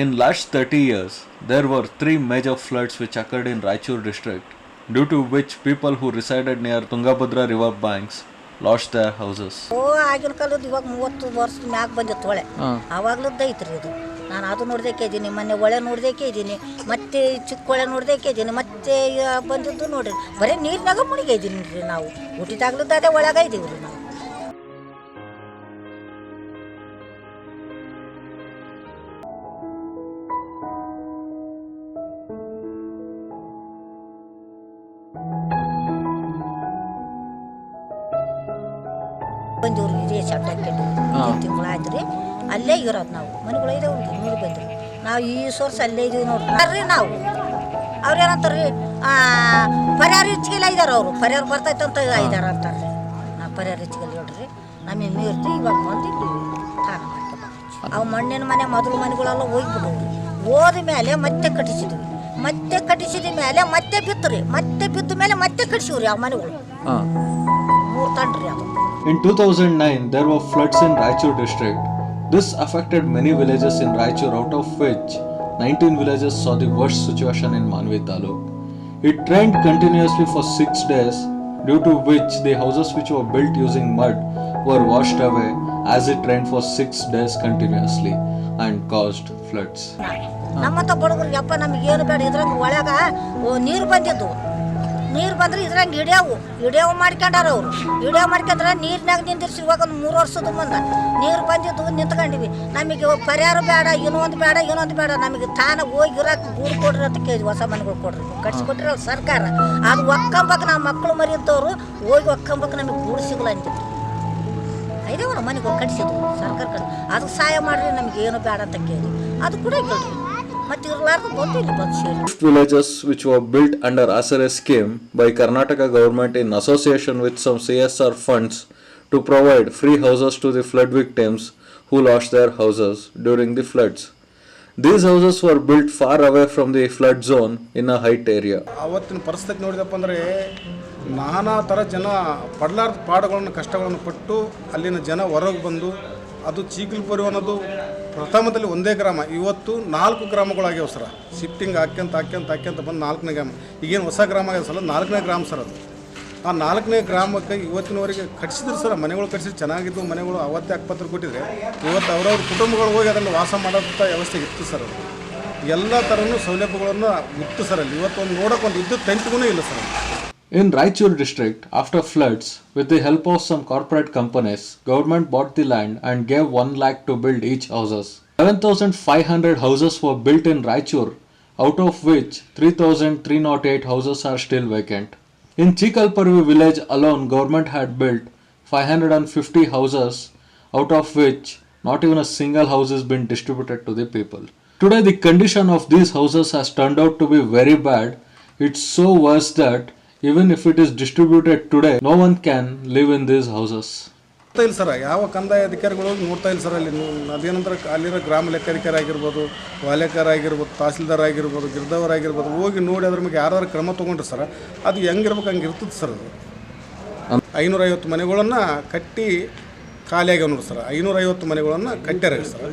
In last 30 years, there were three major floods which occurred in Raichur district, due to which people who resided near Tungabhadra river banks lost their houses. ಆಗಿನ ಕಾಲದ ಇವಾಗ 30 ವರ್ಷದ ಮ್ಯಾಗ ಬಂದಿತ್ತು ಹೊಳೆ. ಆವಾಗ್ಲದ್ದು ಐತ್ರಿ ಇದು. ನಾನು ಅದು ನೋಡ್ದೇಕೆ ಇದ್ದೀನಿ, ಮೊನ್ನೆ ಹೊಳೆ ನೋಡ್ದೇಕೆ ಇದ್ದೀನಿ, ಮತ್ತೆ ಚಿಕ್ಕ ಹೊಳೆ ನೋಡ್ದೇಕೆ ಇದ್ದೀನಿ, ಮತ್ತೆ ಬಂದಿದ್ದು ನೋಡ್ರಿ ಬರೀ ನೀರಿನಾಗ ಮುಳುಗಿ ಇದ್ದೀನಿ ರೀ ನಾವು. ಹುಟ್ಟಿದಾಗ್ಲದ್ದು ಅದೇ ಒಳಗ ಇದ್ದೀವಿ ರೀ ನಾವು. ಬಂದಿವ್ರಿ ಇದೇ ಸೆಪ್ಟೆಂಬರ್ ತಿಂಗಳಾಯ್ತು ರೀ. ಅಲ್ಲೇ ಇರೋದು ನಾವು, ಮನೆಗಳು ಇದಾವ್ರಿ ನೋಡಿ ಬಂದ್ರಿ. ನಾವು ಈ ವರ್ಷ ಅಲ್ಲೇ ಇದೀವಿ ನೋಡ್ರಿ ನಾವು. ಅವ್ರು ಏನಂತಾರ್ರಿ, ಪರಿಹಾರ ಹೆಚ್ಚಿಗೆಲ್ಲ ಇದಾರೆ ಅವರು, ಪರಿಹಾರ ಬರ್ತೈತಂತ ಇದಾರ ಅಂತಾರೆ ರೀ. ನಾವು ಪರಿಹಾರ ಹೆಚ್ಚಿಗೆಲ್ಲ ನೋಡ್ರಿ ನಮಗೆ ಮೀರ್ತಿ ಇವಾಗ ಬಂದು ತಾನ ಮಾಡ್ಕೊಂಡು ಅವು ಮಣ್ಣಿನ ಮನೆ ಮೊದಲು ಮನೆಗಳೆಲ್ಲ ಹೋಗ್ಬಿಟ್ಟವ್ರಿ. ಹೋದ ಮೇಲೆ ಮತ್ತೆ ಕಟ್ಟಿಸಿದ್ವಿ, ಮತ್ತೆ ಕಟ್ಟಿಸಿದ ಮೇಲೆ ಮತ್ತೆ ಬಿತ್ತು ರೀ, ಮತ್ತೆ ಬಿದ್ದ ಮೇಲೆ ಮತ್ತೆ ಕಟ್ಟಿಸಿವ್ರಿ ಆ ಮನೆಗಳು. 3 ತಂಡ್ರಿ ಅದು. In 2009, there were floods in Raichur district. This affected many villages in Raichur, out of which 19 villages saw the worst situation in Manvi taluk. It rained continuously for 6 days, due to which the houses which were built using mud were washed away as it rained for 6 days continuously and caused floods. ನಮ್ಮಂತ ಬಡವ್ರಿಗೆ ಯಪ್ಪ ನಮಗೇನು ಬೇಡ, ಇದ್ರಂಗೆ ಒಳಗ ನೀರು ಬಂದಿದ್ದು, ನೀರು ಬಂದ್ರೆ ಇದ್ರಂಗೆ ಹಿಡಿಯವು ಮಾಡ್ಕೊಂಡಾರ ಅವರು. ಹಿಡಿಯೋ ಮಾಡ್ಕೊಂಡ್ರೆ ನೀರಿನಾಗ ನಿಂದಿರ್ಸಿ ಇವಾಗ ಒಂದು 3 ವರ್ಷದ ಮುಂದೆ ನೀರು ಬಂದಿದ್ದು ನಿಂತ್ಕೊಂಡಿವಿ. ನಮಗೆ ಪರಿಹಾರ ಬೇಡ, ಇನ್ನೊಂದು ಬೇಡ, ನಮಗೆ ತಾನ ಹೋಗಿ ಇರೋಕೆ ಗೂಡು ಕೊಡ್ರಿ ಅಂತ ಕೇಳಿದ್ವಿ. ಹೊಸ ಮನೆಗಳು ಕೊಡ್ರಿ, ಕಟ್ಸಿಕೊಟ್ರಲ್ಲ ಸರ್ಕಾರ. ಅದು ಒಕ್ಕಂಬಕ್ಕೆ ನಾವು ಮಕ್ಕಳು ಮರಿ ಇದ್ದವರು ಹೋಗಿ ಒಕ್ಕಂಬಕ್ಕೆ ನಮಗೆ ಗೂಡು ಸಿಗಲ್ಲ ಅಂತಿದ್ರು. ಐದೇವರ ಮನೆಗಳು ಕಟ್ಸಿದ್ವಿ ಸರ್ಕಾರ ಕಡೆ, ಅದಕ್ಕೆ ಸಹಾಯ ಮಾಡ್ರಿ, ನಮ್ಗೆ ಏನು ಬೇಡ ಅಂತ ಕೇಳಿ ಅದು ಕೂಡ ಕೇಳ್ರಿ. Villages which were built under Asare scheme by Karnataka government in association with some CSR funds to provide free houses to the flood victims who lost their houses during the floods. These houses were built far away from the flood zone in a height area. ಅವತ್ತಿನ ಪರಿಸ್ಥಿತಿ ನೋಡಿದಪ್ಪ ಅಂದರೆ ನಾನಾ ಥರ ಜನ ಪಡಲಾರ್ದ ಪಾಡುಗಳನ್ನು ಕಷ್ಟಗಳನ್ನು ಪಟ್ಟು ಅಲ್ಲಿನ ಜನ ಹೊರಗೆ ಬಂದು, ಅದು ಚೀಕಲ್ಪುರಿ ಅನ್ನೋದು ಪ್ರಥಮದಲ್ಲಿ ಒಂದೇ ಗ್ರಾಮ, ಇವತ್ತು 4 ಗ್ರಾಮಗಳಾಗ್ಯಾವ ಸರ. ಶಿಫ್ಟಿಂಗ್ ಹಾಕ್ಯಂತ ಬಂದು 4ನೇ ಗ್ರಾಮ. ಈಗೇನು ಹೊಸ ಗ್ರಾಮ ಆಗ್ಯದ ಸಲ 4ನೇ ಗ್ರಾಮ ಸರ್ ಅದು. ಆ 4ನೇ ಗ್ರಾಮಕ್ಕೆ ಇವತ್ತಿನವರೆಗೆ ಕಟ್ಸಿದ್ರು ಸರ್, ಮನೆಗಳು ಕಟ್ಸಿದ್ರು ಚೆನ್ನಾಗಿದ್ದು ಮನೆಗಳು. ಅವತ್ತೇ ಅಕ್ಪತ್ರ ಕೊಟ್ಟಿದ್ರೆ ಇವತ್ತು ಅವ್ರವ್ರ ಕುಟುಂಬಗಳು ಹೋಗಿ ಅದನ್ನು ವಾಸ ಮಾಡೋಂಥ ವ್ಯವಸ್ಥೆ ಇತ್ತು ಸರ್. ಅದು ಎಲ್ಲ ಥರನೂ ಸೌಲಭ್ಯಗಳನ್ನು ಇತ್ತು ಸರ್ ಅಲ್ಲಿ. ಇವತ್ತು ಒಂದು ನೋಡೋಕೆ ಒಂದು ವಿದ್ಯುತ್ ತಂತಿಗೂ ಇಲ್ಲ sir. In Raichur district, after floods, with the help of some corporate companies, government bought the land and gave 1 lakh to build each houses. 7,500 houses were built in Raichur, out of which 3,308 houses are still vacant. In Chikalparvi village alone, government had built 550 houses, out of which not even a single house has been distributed to the people. Today, the condition of these houses has turned out to be very bad. It's so worse that even if it is distributed today, no one can live in these houses. ಇಲ್ಲ sir, ಯಾವ ಕಂದಾಯ ಅಧಿಕಾರಿಗಳು ನೋಡ್ತಾ ಇಲ್ಲ sir. ಅಲ್ಲಿ ಅದೇನಂದ್ರೆ ಅಲ್ಲಿರೋ ಗ್ರಾಮ ಲೆಕ್ಕಾಧಿಕಾರಿ ಆಗಿರ್ಬೋದು, ವಾಲೇಕರ ಆಗಿರ್ಬೋದು, ತಹಸೀಲ್ದಾರ್ ಆಗಿರ್ಬೋದು, ಗಿರ್ದವರ್ ಆಗಿರ್ಬೋದು, ಹೋಗಿ ನೋಡಿ ಅದ್ರ ಮೇಲೆ ಯಾರು ಕ್ರಮ ತೊಗೊಂಡ್ರೆ ಸರ್ ಅದು ಹೆಂಗಿರ್ಬೇಕು ಹಂಗೆ ಇರ್ತದೆ ಸರ್. ಅದು 550 ಮನೆಗಳನ್ನು ಕಟ್ಟಿ ಖಾಲಿಯಾಗ್ಯಾವ ನೋಡಿ ಸರ್. 550 ಮನೆಗಳನ್ನು ಕಟ್ಟ್ಯಾರ ಸರ್,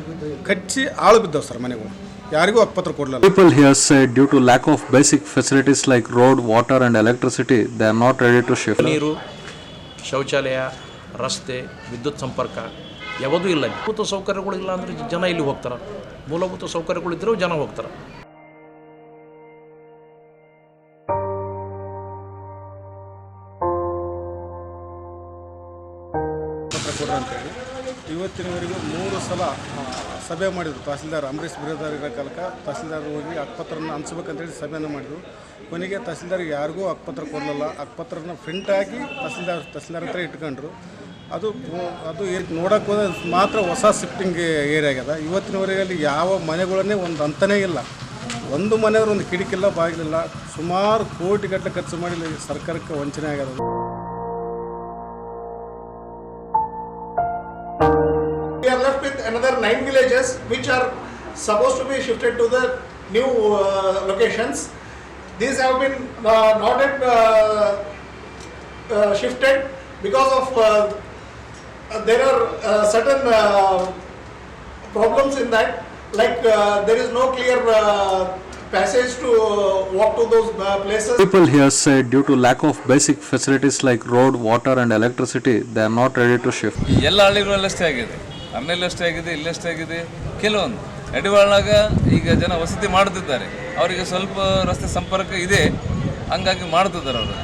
ಕಚ್ಚಿ ಆಳು ಬಿದ್ದಾವೆ ಸರ್ ಮನೆಗಳು. ಯಾರಿಗೂ ಹಕ್ಕುಪತ್ರ ಕೊಡಲಿಲ್ಲ. People here said due to lack of basic facilities like road, water and electricity, they are not ready to shift. ನೀರು, ಶೌಚಾಲಯ, ರಸ್ತೆ, ವಿದ್ಯುತ್ ಸಂಪರ್ಕ ಯಾವುದೂ ಇಲ್ಲ. ಮೂಲಭೂತ ಸೌಕರ್ಯಗಳಿಲ್ಲ ಅಂದರೆ ಜನ ಇಲ್ಲಿ ಹೋಗ್ತಾರೆ. ಮೂಲಭೂತ ಸೌಕರ್ಯಗಳಿದ್ದರೂ ಜನ ಹೋಗ್ತಾರೆ. ಅಂತೇಳಿ ಇವತ್ತಿನವರೆಗೂ 3 ಸಲ ಸಭೆ ಮಾಡಿದರು. ತಹಸೀಲ್ದಾರ್ ಅಂಬರೀಷ್ ಬಿರಾದಾರ್ ಇರೋ ಕಾಲಕ್ಕೆ ತಹಸೀಲ್ದಾರ್ ಹೋಗಿ ಹಕ್ಕುಪತ್ರನ ಹಂಚ್ಬೇಕಂತೇಳಿ ಸಭೆಯನ್ನು ಮಾಡಿದರು. ಕೊನೆಗೆ ತಹಸೀಲ್ದಾರ್ ಯಾರಿಗೂ ಹಕ್ಕುಪತ್ರ ಕೊಡಲಿಲ್ಲ. ಹಕ್ಕುಪತ್ರನ ಪ್ರಿಂಟ್ ಹಾಕಿ ತಹಸೀಲ್ದಾರ್ ಹತ್ರ ಇಟ್ಕೊಂಡ್ರು. ಅದು ನೋಡೋಕೆ ಹೋದ ಮಾತ್ರ ಹೊಸ ಶಿಫ್ಟಿಂಗ್ ಏರಿಯಾ ಆಗ್ಯದ. ಇವತ್ತಿನವರೆಗೆ ಅಲ್ಲಿ ಯಾವ ಮನೆಗಳನ್ನೇ ಒಂದು ಅಂತನೇ ಇಲ್ಲ. ಒಂದು ಮನೆಯವ್ರು ಒಂದು ಕಿಟಕಿಲ್ಲ, ಬಾಗಿಲಿಲ್ಲ. ಸುಮಾರು ಕೋಟಿಗಟ್ಟಲೆ ಖರ್ಚು ಮಾಡಿ ಸರ್ಕಾರಕ್ಕೆ ವಂಚನೆ ಆಗ್ಯದ. We are left with another 9 villages which are supposed to be shifted to the new locations. These have been not yet shifted because of there are certain problems in that, like there is no clear passage to walk to those places. People here say due to lack of basic facilities like road, water and electricity, they are not ready to shift. ಎಲ್ಲ ಹಳ್ಳಿಗಳಲ್ಲಷ್ಟೇ ಆಗಿದೆ, ಅಷ್ಟೇ ಆಗಿದೆ, ಇಲ್ಲಷ್ಟೇ ಆಗಿದೆ. ಕೆಲವೊಂದು ಎಡಿವಾಳಾಗ ಈಗ ಜನ ವಸತಿ ಮಾಡುತ್ತಿದ್ದಾರೆ, ಅವರಿಗೆ ಸ್ವಲ್ಪ ರಸ್ತೆ ಸಂಪರ್ಕ ಇದೆ, ಹಂಗಾಗಿ ಮಾಡುತ್ತಿದ್ದಾರೆ ಅವರು.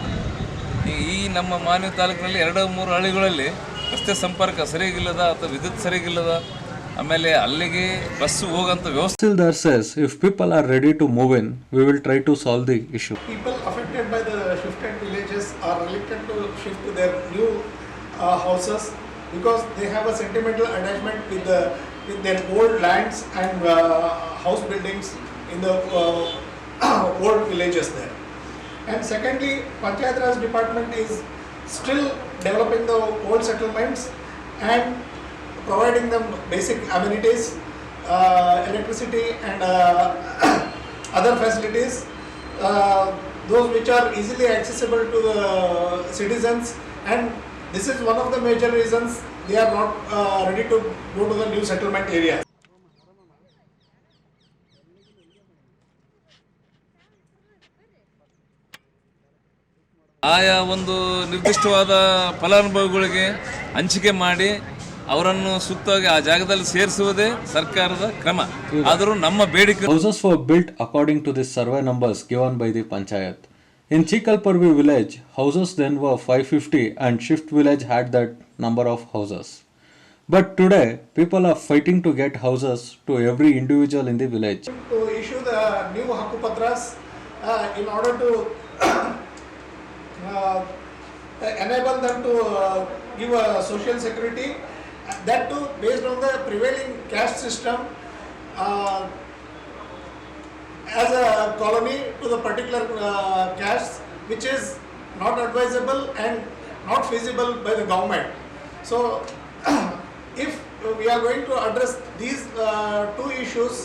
ಈ ನಮ್ಮ ಮಾನ್ವಿ ತಾಲೂಕಿನಲ್ಲಿ 2-3 ಹಳ್ಳಿಗಳಲ್ಲಿ ರಸ್ತೆ ಸಂಪರ್ಕ ಸರಿಯಾಗಿಲ್ಲದ ಅಥವಾ ವಿದ್ಯುತ್ ಸರಿಯಾಗಿಲ್ಲದ, ಆಮೇಲೆ ಅಲ್ಲಿಗೆ ಬಸ್ ಹೋಗಂತ ವ್ಯವಸ್ಥೆ. Tildar says if people are ready to move in, we will try to solve the issue. People affected by the shifted villages are reluctant to shift to their new houses because they have a sentimental attachment with their old lands and house buildings in the old villages there. And secondly, Panchayat Raj department is still developing the old settlements and providing them basic amenities, electricity and other facilities, those which are easily accessible to the citizens, and this is one of the major reasons they are not ready to go to the new settlement areas. ಆಯಾ ಒಂದು ನಿರ್ದಿಷ್ಟವಾದ ಫಲಾನುಭವಿಗಳಿಗೆ ಹಂಚಿಕೆ ಮಾಡಿ ಅವರನ್ನು ಸೂಕ್ತವಾಗಿ ಆ ಜಾಗದಲ್ಲಿ ಸೇರಿಸುವುದೇ ಸರ್ಕಾರದ ಕ್ರಮ. ಆದರೂ ನಮ್ಮ ಬೇಡಿಕೆ. Houses were built according to the survey numbers given by the Panchayat. In Chikalparvi village, houses then were 550 and Shift village had that number of houses. But today, people are fighting to get houses to every individual in the village. To issue the new Hakupatras in order to enable them to give a social security, that too based on the prevailing caste system as a colony to the particular caste, which is not advisable and not feasible by the government. So if we are going to address these two issues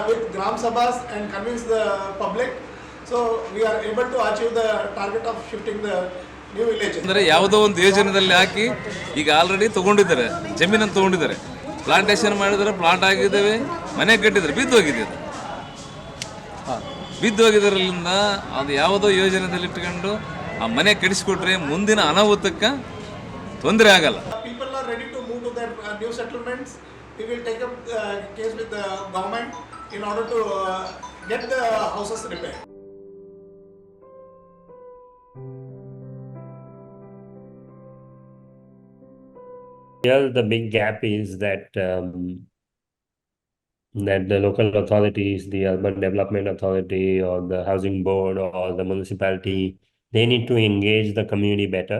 with Gram Sabhas and convince the public, so we are able to achieve the target of shifting the new villages. ಅಂದರೆ ಯಾವುದೋ ಒಂದು ಯೋಜನೆಯಲ್ಲಿ ಹಾಕಿ ಈಗ already ತೊಗೊಂಡಿದ್ದಾರೆ, ಜಮೀನನ್ನು ತೊಗೊಂಡಿದ್ದಾರೆ, plantation ಮಾಡಿದರೆ plant ಆಗಿದ್ದಾವೆ, ಮನೆ ಕಟ್ಟಿದ್ದಾರೆ, ಬಿದ್ದು ಹೋಗಿದ್ದರಲ್ಲಿಂದ ಅದು ಯಾವುದೋ ಯೋಜನೆಯಲ್ಲಿ ಇಟ್ಕೊಂಡು ಆ ಮನೆ ಕಡಿಸಿಕೊಟ್ರೆ ಮುಂದಿನ ಅನಾಹುತಕ್ಕೆ ತೊಂದರೆ ಆಗಲ್ಲ. People are ready to move to their new settlements. We will take up case with the government in order to get the houses repaired. Here, the big gap is that that the local authorities, the urban development authority or the housing board or the municipality, they need to engage the community better.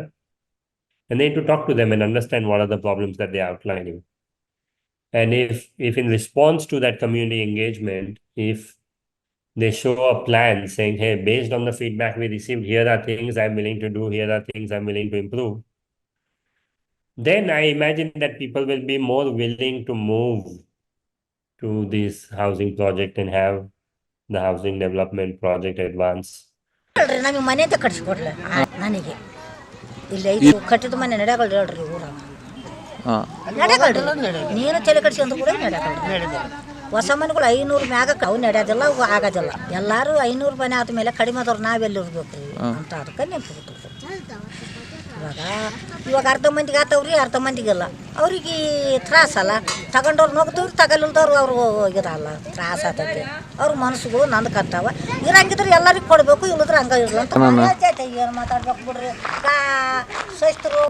And they need to talk to them and understand what are the problems that they are outlining. And if in response to that community engagement, if they show a plan saying, hey, based on the feedback we received, here are things I'm willing to do, here are things I'm willing to improve, then I imagine that people will be more willing to move to this housing project and have the housing development project advance. ನಮಗೆ ಮನೆ ಅಂತ ಕಟ್ಸಿಕೊಡ್ಲ ನನಗೆ ಇಲ್ಲ ಇದು ಕಟ್ಟಿದ ಮನೆ ನಡೆಯಗಲ್ರಿ ಹೇಳ್ರಿ ಊರಾಗ ನಡೆಯಗಲ್ರಿ, ನೀನು ತಲೆ ಕಟ್ಸ್ಕೊಂಡು ಕೂಡ ನಡೆಯಗಲ್ರಿ. ಹೊಸ ಮನೆಗಳು 500 ಮ್ಯಾಗಕ್ಕೆ ಅವು ನಡೆಯೋದಿಲ್ಲ, ಅವು ಆಗೋದಿಲ್ಲ. ಎಲ್ಲರೂ 500 ಮನೆ ಆದ್ಮೇಲೆ ಕಡಿಮೆ ಆದವ್ರು ನಾವೆಲ್ಲಿ ಇರ್ಬೇಕು ಅಂತ ಅದಕ್ಕೆ ನಿಂತ್ಬಿಟ್ಟು ಇವಾಗ ಅರ್ಧ ಮಂದಿಗೆ ಆತವ್ರಿ, ಅರ್ಧ ಮಂದಿಗೆಲ್ಲ ಅವ್ರಿಗೆ ತ್ರಾಸಲ್ಲ. ತಗೊಂಡವ್ರು ನೋಗ್ತವ್ರಿ, ತಗೊಳ್ದವ್ರು ಅವರು ಇರಲ್ಲ, ತ್ರಾಸ ಆಗ್ತೈತಿ. ಅವ್ರ ಮನಸ್ಸುಗಳು ನಂದ್ಕಂತಾವ. ಇರಂಗಿದ್ರೆ ಎಲ್ಲರಿಗೂ ಕೊಡಬೇಕು, ಇಲ್ಲದ್ರೆ ಹಂಗ ಇರಲ್ಲ ಅಂತ ಏನು ಮಾತಾಡ್ಬೇಕು ಬಿಡ್ರಿ. ಸಸ್ತರು